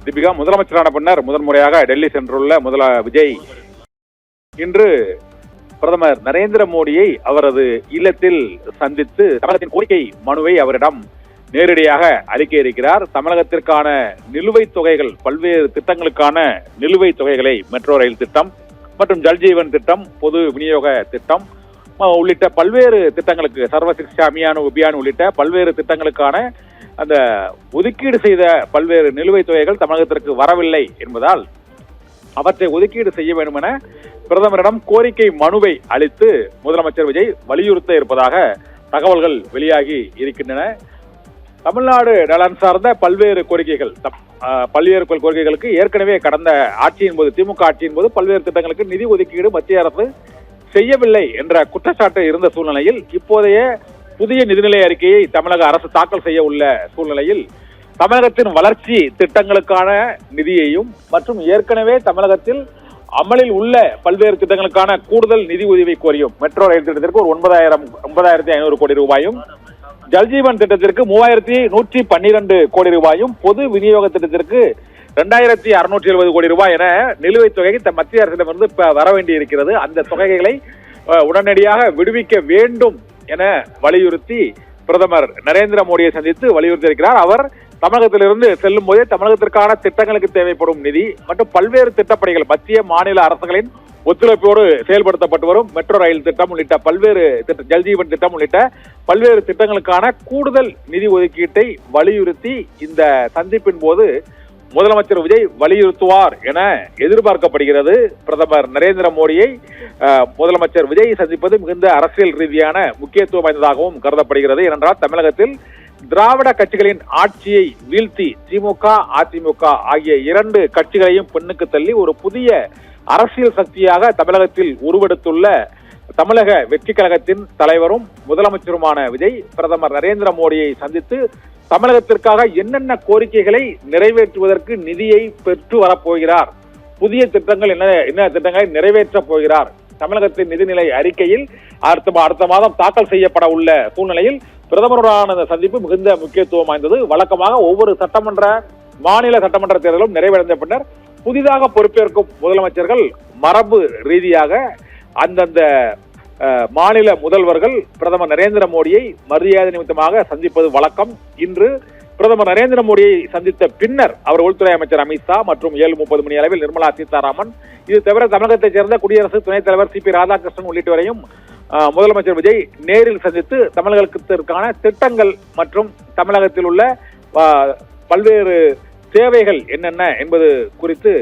தீபிகா, முதலமைச்சரான பின்னர் முதன்முறையாக டெல்லி சென்றுள்ள விஜய் இன்று பிரதமர் நரேந்திர மோடியை அவரது இல்லத்தில் சந்தித்து தமிழகத்தின் கோரிக்கை மனுவை அவரிடம் நேரடியாக அளிக்க இருக்கிறார். தமிழகத்திற்கான நிலுவைத் தொகைகள், பல்வேறு திட்டங்களுக்கான நிலுவைத் தொகைகளை, மெட்ரோ ரயில் திட்டம் மற்றும் ஜல்ஜீவன் திட்டம், பொது விநியோக திட்டம் உள்ளிட்ட பல்வேறு திட்டங்களுக்கு, சர்வ சிக்ஷா அபியான் உள்ளிட்ட பல்வேறு திட்டங்களுக்கான அந்த ஒதுக்கீடு செய்த பல்வேறு நிலுவைத் தொகைகள் தமிழகத்திற்கு வரவில்லை என்பதால் அவற்றை ஒதுக்கீடு செய்ய வேண்டும் என பிரதமரிடம் கோரிக்கை மனுவை அளித்து முதலமைச்சர் விஜய் வலியுறுத்த இருப்பதாக தகவல்கள் வெளியாகி இருக்கின்றன. தமிழ்நாடு நலன் சார்ந்த பல்வேறு கோரிக்கைகளுக்கு ஏற்கனவே கடந்த ஆட்சியின் போது, திமுக ஆட்சியின் போது பல்வேறு திட்டங்களுக்கு நிதி ஒதுக்கீடு மத்திய அரசு செய்யவில்லை என்ற குற்றச்சாட்டு இருந்த சூழ்நிலையில் இப்போதைய புதிய நிதிநிலை அறிக்கையை தமிழக அரசு தாக்கல் செய்ய உள்ள சூழ்நிலையில் தமிழகத்தின் வளர்ச்சி திட்டங்களுக்கான நிதியையும் மற்றும் ஏற்கனவே தமிழகத்தில் அமலில் உள்ள பல்வேறு திட்டங்களுக்கான கூடுதல் நிதி உதவி கோரியும் மெட்ரோ ரயில் திட்டத்திற்கு ஒரு 9,500 கோடி ரூபாயும், ஜல்ஜீவன் திட்டத்திற்கு 3,112 கோடி ரூபாயும், பொது விநியோக திட்டத்திற்கு 2,670 கோடி ரூபாய் என நிலுவைத் தொகை மத்திய அரசிடமிருந்து வர வேண்டி இருக்கிறது. அந்த தொகைகளை உடனடியாக விடுவிக்க வேண்டும் என வலியுறுத்தி பிரதமர் நரேந்திர மோடியை சந்தித்து வலியுறுத்தி இருக்கிறார். அவர் தமிழகத்திலிருந்து செல்லும் போதே தமிழகத்திற்கான திட்டங்களுக்கு தேவைப்படும் நிதி மற்றும் பல்வேறு திட்டப்பணிகள், மத்திய மாநில அரசுகளின் ஒத்துழைப்போடு செயல்படுத்தப்பட்டு வரும் மெட்ரோ ரயில் திட்டம் உள்ளிட்ட பல்வேறு ஜல்ஜீவன் திட்டம் உள்ளிட்ட பல்வேறு திட்டங்களுக்கான கூடுதல் நிதி ஒதுக்கீட்டை வலியுறுத்தி இந்த சந்திப்பின் போது முதலமைச்சர் விஜய் வலியுறுத்துவார் என எதிர்பார்க்கப்படுகிறது. பிரதமர் நரேந்திர மோடியை முதலமைச்சர் விஜய் சந்திப்பது மிகுந்த அரசியல் ரீதியான முக்கியத்துவம் வாய்ந்ததாகவும் கருதப்படுகிறது. ஏனென்றால் தமிழகத்தில் திராவிட கட்சிகளின் ஆட்சியை வீழ்த்தி திமுக, அதிமுக ஆகிய 2 கட்சிகளையும் பின்னுக்கு தள்ளி ஒரு புதிய அரசியல் சக்தியாக தமிழகத்தில் உருவெடுத்துள்ள தமிழக வெற்றி கழகத்தின் தலைவரும் முதலமைச்சருமான விஜய் பிரதமர் நரேந்திர மோடியை சந்தித்து தமிழகத்திற்காக என்னென்ன கோரிக்கைகளை நிறைவேற்றுவதற்கு நிதியை பெற்று வரப்போகிறார், புதிய திட்டங்கள் என்ன திட்டங்களை நிறைவேற்றப் போகிறார், தமிழகத்தின் நிதிநிலை அறிக்கையில் அடுத்த மாதம் தாக்கல் செய்யப்பட உள்ள சூழ்நிலையில் பிரதமருடான சந்திப்பு மிகுந்த முக்கியத்துவம் வாய்ந்தது. வழக்கமாக ஒவ்வொரு மாநில சட்டமன்ற தேர்தலும் நிறைவடைந்த பின்னர் புதிதாக பொறுப்பேற்கும் முதலமைச்சர்கள் மரபு ரீதியாக அந்தந்த மாநில முதல்வர்கள் பிரதமர் நரேந்திர மோடியை மரியாதை நிமித்தமாக சந்திப்பது வழக்கம். இன்று பிரதமர் நரேந்திர மோடியை சந்தித்த பின்னர் அவர் உள்துறை அமைச்சர் அமித்ஷா மற்றும் 7:30 மணி அளவில் நிர்மலா சீதாராமன், இது தவிர தமிழகத்தைச் சேர்ந்த குடியரசு துணைத் தலைவர் CP ராதாகிருஷ்ணன் உள்ளிட்டவரையும் முதலமைச்சர் விஜய் நேரில் சந்தித்து தமிழகத்திற்கான திட்டங்கள் மற்றும் தமிழகத்தில் உள்ள பல்வேறு சேவைகள் என்னென்ன என்பது குறித்து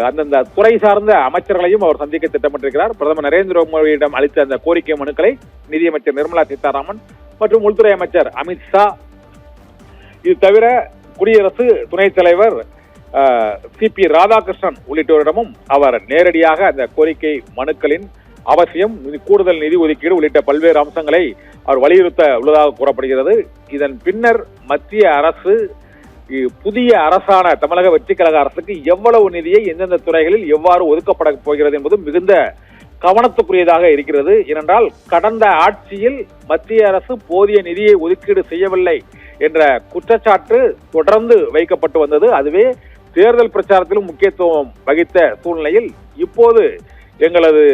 அந்தந்த துறை சார்ந்த அமைச்சர்களையும் அவர் சந்திக்க திட்டமிட்டிருக்கிறார். பிரதமர் நரேந்திர மோடியிடம் அளித்த அந்த கோரிக்கை மனுக்களை நிதியமைச்சர் நிர்மலா சீதாராமன் மற்றும் உள்துறை அமைச்சர் அமித்ஷா, இது தவிர குடியரசு துணைத் தலைவர் CP ராதாகிருஷ்ணன் உள்ளிட்டோரிடமும் அவர் நேரடியாக அந்த கோரிக்கை மனுக்களின் அவசியம், கூடுதல் நிதி ஒதுக்கீடு உள்ளிட்ட பல்வேறு அம்சங்களை அவர் வலியுறுத்த உள்ளதாக கூறப்படுகிறது. இதன் பின்னர் மத்திய அரசு, புதிய அரசான தமிழக வெற்றி கழக அரசுக்கு எவ்வளவு நிதியை எந்தெந்த துறைகளில் எவ்வாறு ஒதுக்கப்பட போகிறது என்பது மிகுந்த கவனத்துக்குரியதாக இருக்கிறது. ஏனென்றால் கடந்த ஆட்சியில் மத்திய அரசு போதிய நிதியை ஒதுக்கீடு செய்யவில்லை என்ற குற்றச்சாட்டு தொடர்ந்து வைக்கப்பட்டு வந்தது. அதுவே தேர்தல் பிரச்சாரத்திலும் முக்கியத்துவம் வகித்த சூழ்நிலையில் இப்போது எங்களது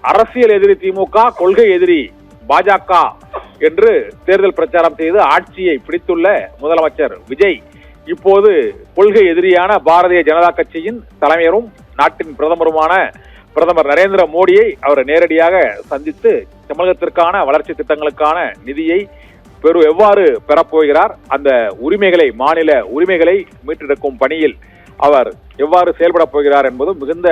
அரசியல் எதிரி திமுக, கொள்கை எதிரி பாஜக என்று தேர்தல் பிரச்சாரம் செய்து ஆட்சியை பிடித்துள்ள முதலமைச்சர் விஜய் இப்போது கொள்கை எதிரியான பாரதிய ஜனதா கட்சியின் தலைவரும் நாட்டின் பிரதமருமான பிரதமர் நரேந்திர மோடியை அவர் நேரடியாக சந்தித்து தமிழகத்திற்கான வளர்ச்சி திட்டங்களுக்கான நிதியை எவ்வாறு பெறப்போகிறார், அந்த உரிமைகளை, மாநில உரிமைகளை மீட்டெடுக்கும் பணியில் அவர் எவ்வாறு செயல்பட போகிறார் என்பது மிகுந்த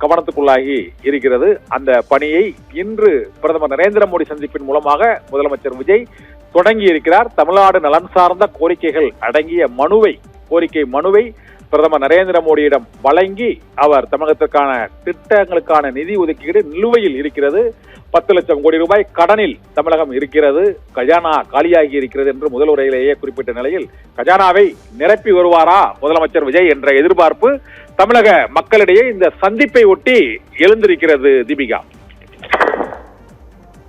கவனத்துக்குள்ளாகி இருக்கிறது. அந்த பணியை இன்று பிரதமர் நரேந்திர மோடி சந்திப்பின் மூலமாக முதலமைச்சர் விஜய் தொடங்கி இருக்கிறார். தமிழ்நாடு நலன் சார்ந்த கோரிக்கைகள் அடங்கிய கோரிக்கை மனுவை பிரதமர் நரேந்திர மோடியிடம் வழங்கி அவர் தமிழகத்திற்கான திட்டங்களுக்கான நிதி ஒதுக்கீடு நிலுவையில் இருக்கிறது, 10 லட்சம் கோடி ரூபாய் கடனில் தமிழகம் இருக்கிறது, கஜானா காலியாகி இருக்கிறது என்று முதல் உரையிலேயே குறிப்பிட்ட நிலையில் கஜானாவை நிரப்பி வருவாரா முதலமைச்சர் விஜய் என்ற எதிர்பார்ப்பு தமிழக மக்களிடையே இந்த சந்திப்பை ஒட்டி எழுந்திருக்கிறது. தீபிகா.